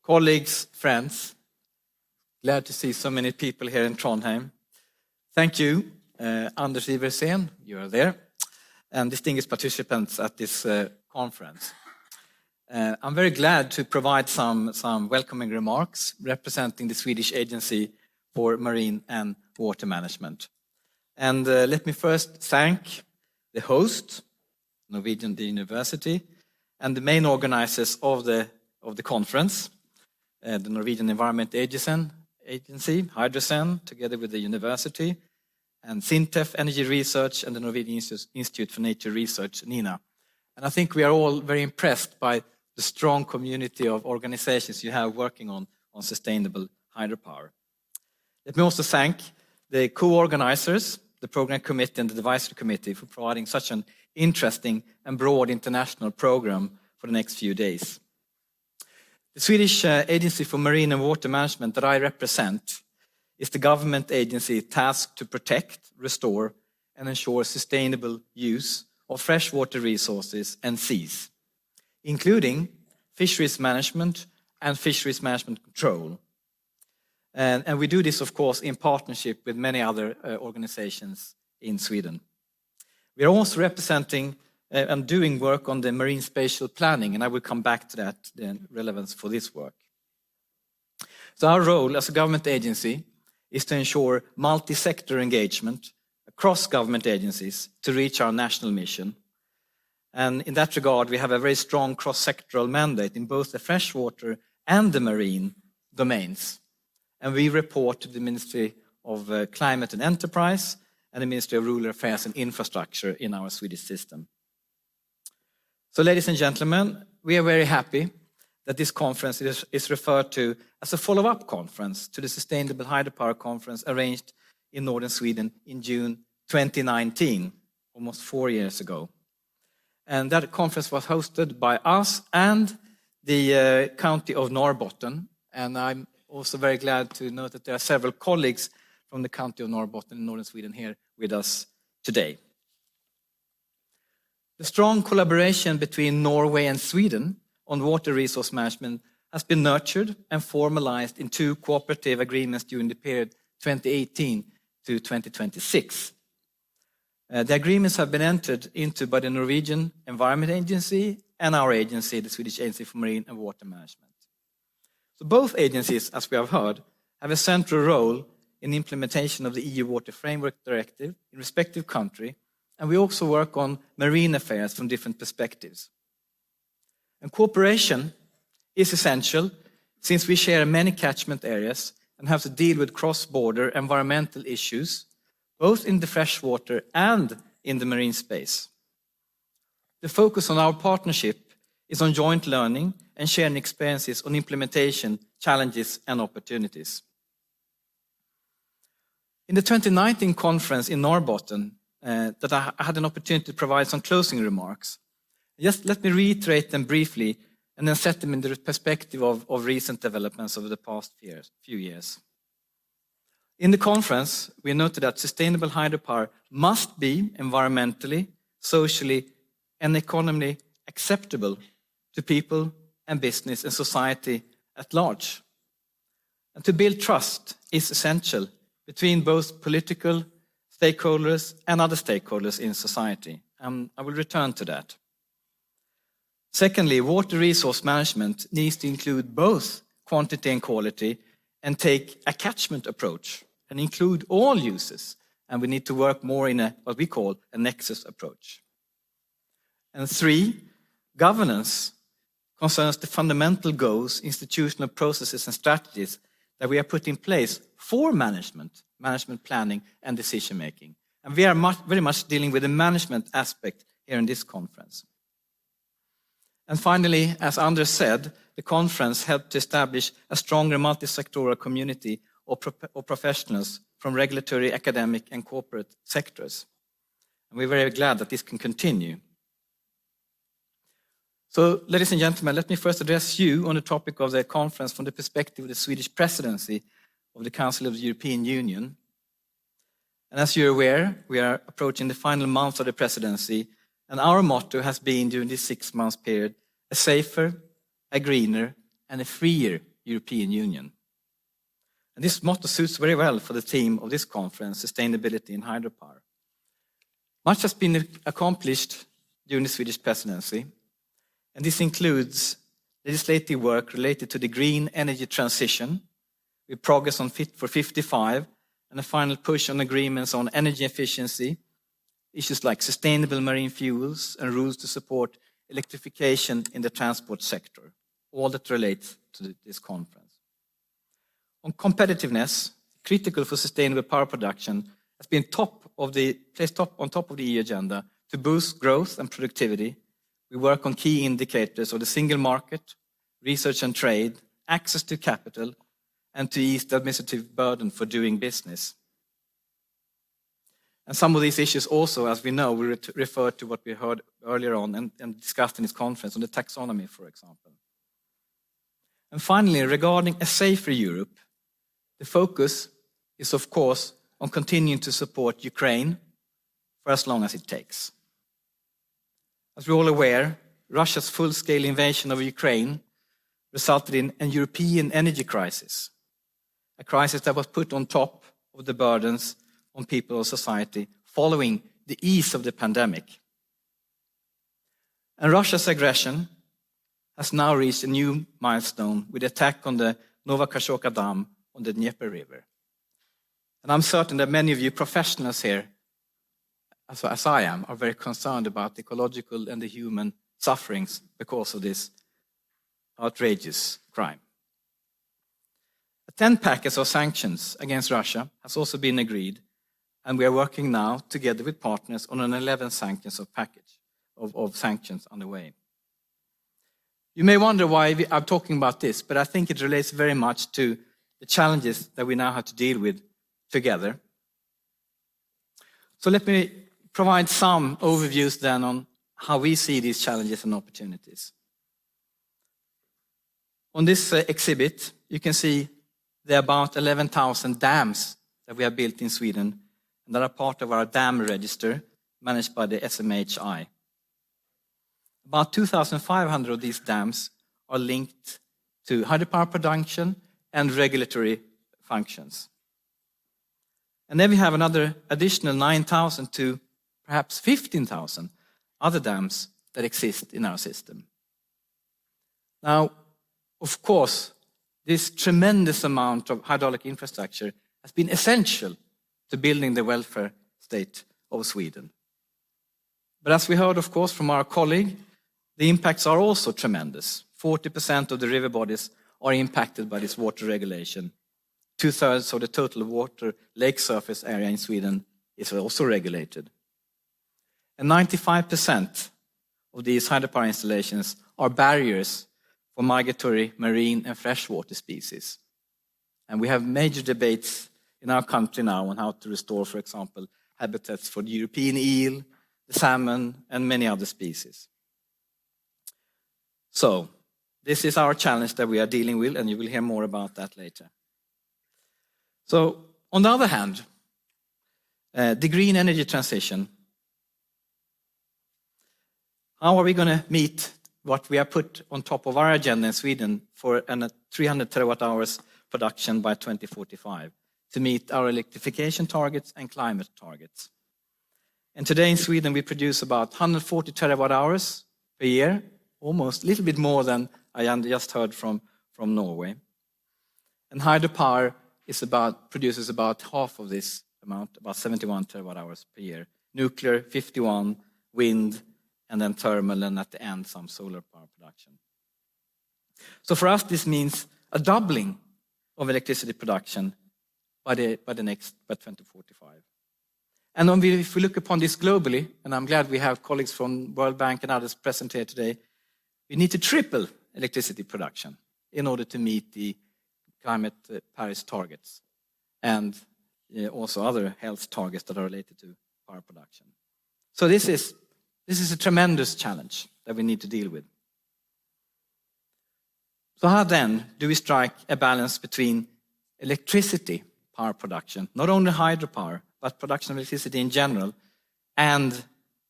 colleagues, friends, glad to see so many people here in Trondheim. Thank you, Anders Iversen, you are there, and distinguished participants at this conference. I'm very glad to provide some welcoming remarks representing the Swedish Agency for Marine and Water Management. And let me first thank the host, Norwegian University, and the main organizers of the conference, the Norwegian Environment Agency, Hydrosen, together with the university, and SINTEF Energy Research and the Norwegian Institute for Nature Research, NINA. And I think we are all very impressed by the strong community of organizations you have working on sustainable hydropower. Let me also thank the co-organizers, the program committee and the advisory committee for providing such an interesting and broad international program for the next few days. The Swedish Agency for Marine and Water Management that I represent is the government agency tasked to protect, restore, and ensure sustainable use of freshwater resources and seas, including fisheries management and fisheries management control. And we do this, of course, in partnership with many other organizations in Sweden. We are also representing and doing work on the marine spatial planning, and I will come back to that, the relevance for this work. So our role as a government agency is to ensure multi-sector engagement across government agencies to reach our national mission. And in that regard, we have a very strong cross-sectoral mandate in both the freshwater and the marine domains. And we report to the Ministry of Climate and Enterprise and the Ministry of Rural Affairs and Infrastructure in our Swedish system. So, ladies and gentlemen, we are very happy that this conference is referred to as a follow-up conference to the Sustainable Hydropower Conference arranged in northern Sweden in June 2019, almost 4 years ago. And that conference was hosted by us and the county of Norrbotten. And I'm also very glad to note that there are several colleagues from the county of Norrbotten in northern Sweden here with us today. The strong collaboration between Norway and Sweden on water resource management has been nurtured and formalized in 2 cooperative agreements during the period 2018 to 2026. The agreements have been entered into by the Norwegian Environment Agency and our agency, the Swedish Agency for Marine and Water Management. So both agencies, as we have heard, have a central role in the implementation of the EU Water Framework Directive in respective country, and we also work on marine affairs from different perspectives. And cooperation is essential since we share many catchment areas and have to deal with cross-border environmental issues, both in the freshwater and in the marine space. The focus on our partnership is on joint learning and sharing experiences on implementation, challenges and opportunities. In the 2019 conference in Norrbotten, that I had an opportunity to provide some closing remarks. Just let me reiterate them briefly and then set them in the perspective of recent developments over the past few years. In the conference, we noted that sustainable hydropower must be environmentally, socially, and economically acceptable to people and business and society at large. And to build trust is essential between both political stakeholders and other stakeholders in society. I will return to that. Secondly, water resource management needs to include both quantity and quality and take a catchment approach and include all uses. And we need to work more in what we call a nexus approach. And 3, governance concerns the fundamental goals, institutional processes and strategies that we have put in place for management planning and decision making. And we are very much dealing with the management aspect here in this conference. And finally, as Anders said, the conference helped to establish a stronger multi-sectoral community of professionals from regulatory, academic and corporate sectors. And we're very glad that this can continue. So, ladies and gentlemen, let me first address you on the topic of the conference from the perspective of the Swedish presidency of the Council of the European Union. And as you're aware, we are approaching the final month of the presidency, and our motto has been during this 6 months period, a safer, a greener, and a freer European Union. And this motto suits very well for the theme of this conference, Sustainability in Hydropower. Much has been accomplished during the Swedish presidency, and this includes legislative work related to the green energy transition, with progress on Fit for 55, and a final push on agreements on energy efficiency, issues like sustainable marine fuels, and rules to support electrification in the transport sector, all that relates to this conference. On competitiveness, critical for sustainable power production, has been placed on top of the EU agenda to boost growth and productivity. We work on key indicators of the single market, research and trade, access to capital, and to ease the administrative burden for doing business. And some of these issues also, as we know, we refer to what we heard earlier on and discussed in this conference on the taxonomy, for example. And finally, regarding a safer Europe, the focus is, of course, on continuing to support Ukraine for as long as it takes. As we're all aware, Russia's full-scale invasion of Ukraine resulted in a European energy crisis, a crisis that was put on top of the burdens on people of society following the ease of the pandemic. And Russia's aggression has now reached a new milestone with the attack on the Novakashoka Dam on the Dnieper River. And I'm certain that many of you professionals here, as I am, are very concerned about the ecological and the human sufferings because of this outrageous crime. A 10 package of sanctions against Russia has also been agreed, and we are working now together with partners on an 11 sanctions of sanctions underway. You may wonder why I'm talking about this, but I think it relates very much to the challenges that we now have to deal with together. So let me provide some overviews then on how we see these challenges and opportunities. On this exhibit, you can see there are about 11,000 dams that we have built in Sweden and that are part of our dam register managed by the SMHI. About 2,500 of these dams are linked to hydropower production and regulatory functions. And then we have another additional 9,000 to perhaps 15,000 other dams that exist in our system. Now, of course, this tremendous amount of hydraulic infrastructure has been essential to building the welfare state of Sweden. But as we heard, of course, from our colleague, the impacts are also tremendous. 40% of the river bodies are impacted by this water regulation. 2/3 of the total water lake surface area in Sweden is also regulated. And 95% of these hydropower installations are barriers for migratory marine and freshwater species. And we have major debates in our country now on how to restore, for example, habitats for the European eel, the salmon, and many other species. So, this is our challenge that we are dealing with, and you will hear more about that later. So, on the other hand, the green energy transition. How are we going to meet what we have put on top of our agenda in Sweden for a 300 terawatt hours production by 2045 to meet our electrification targets and climate targets? And today in Sweden we produce about 140 terawatt hours per year, almost a little bit more than I just heard from Norway. And hydropower produces about half of this amount, about 71 terawatt hours per year. Nuclear, 51, wind, and then thermal, and at the end, some solar power production. So for us, this means a doubling of electricity production by 2045. And if we look upon this globally, and I'm glad we have colleagues from World Bank and others present here today, we need to triple electricity production in order to meet the climate Paris targets and also other health targets that are related to power production. So this is a tremendous challenge that we need to deal with. So how then do we strike a balance between electricity power production, not only hydropower, but production of electricity in general, and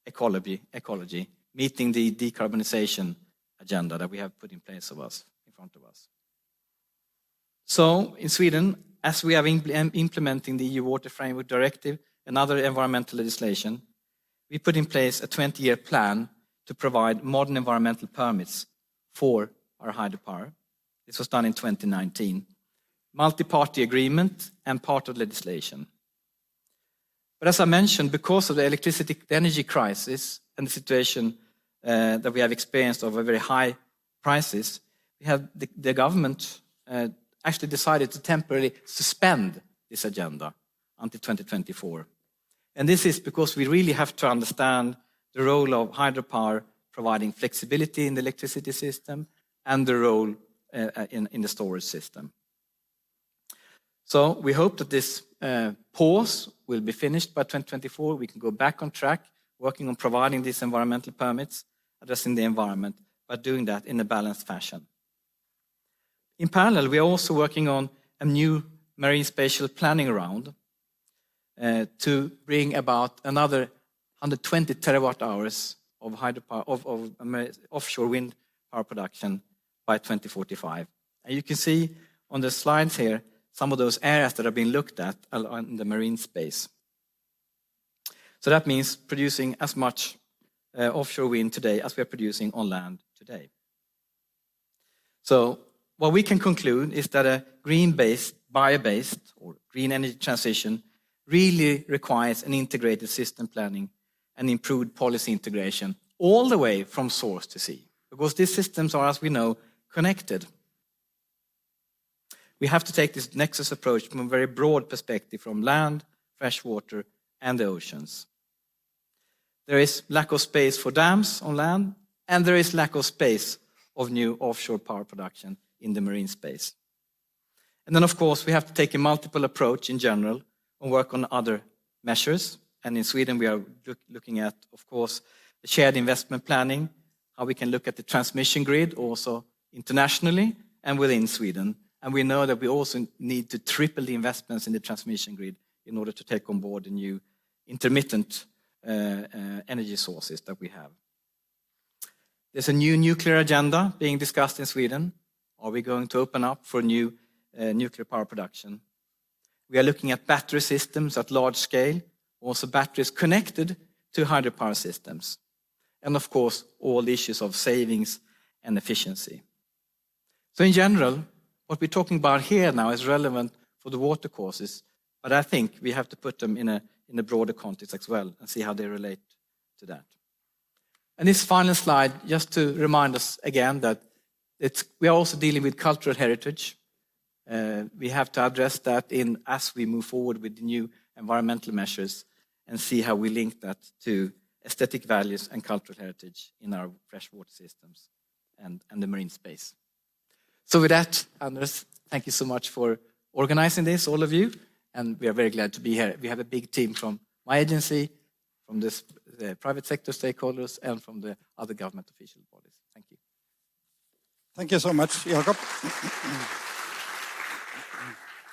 ecology, meeting the decarbonization agenda that we have put in front of us? So in Sweden, as we are implementing the EU Water Framework Directive and other environmental legislation, we put in place a 20-year plan to provide modern environmental permits for our hydropower. This was done in 2019. Multi-party agreement and part of legislation. But as I mentioned, because of the energy crisis and the situation that we have experienced of very high prices, we have the government actually decided to temporarily suspend this agenda until 2024. And this is because we really have to understand the role of hydropower providing flexibility in the electricity system and the role in the storage system. So we hope that this pause will be finished by 2024. We can go back on track, working on providing these environmental permits, addressing the environment, but doing that in a balanced fashion. In parallel, we are also working on a new marine spatial planning round to bring about another 120 terawatt hours of hydropower, of offshore wind power production by 2045. And you can see on the slides here some of those areas that are being looked at in the marine space. So that means producing as much offshore wind today as we are producing on land today. So what we can conclude is that a green-based, bio-based, or green energy transition really requires an integrated system planning and improved policy integration all the way from source to sea. Because these systems are, as we know, connected. We have to take this nexus approach from a very broad perspective from land, fresh water, and the oceans. There is lack of space for dams on land, and there is lack of space of new offshore power production in the marine space. And then, of course, we have to take a multiple approach in general and work on other measures. And in Sweden, we are looking at, of course, the shared investment planning, how we can look at the transmission grid also internationally and within Sweden. And we know that we also need to triple the investments in the transmission grid in order to take on board the new intermittent energy sources that we have. There's a new nuclear agenda being discussed in Sweden. Are we going to open up for new nuclear power production? We are looking at battery systems at large scale, also batteries connected to hydropower systems. And of course, all the issues of savings and efficiency. So in general, what we're talking about here now is relevant for the water courses, but I think we have to put them in a broader context as well and see how they relate to that. And this final slide, just to remind us again that we are also dealing with cultural heritage. We have to address that as we move forward with the new environmental measures and see how we link that to aesthetic values and cultural heritage in our freshwater systems and the marine space. So with that, Anders, thank you so much for organizing this, all of you, and we are very glad to be here. We have a big team from my agency, from the private sector stakeholders, and from the other government official bodies. Thank you. Thank you so much, Jakob.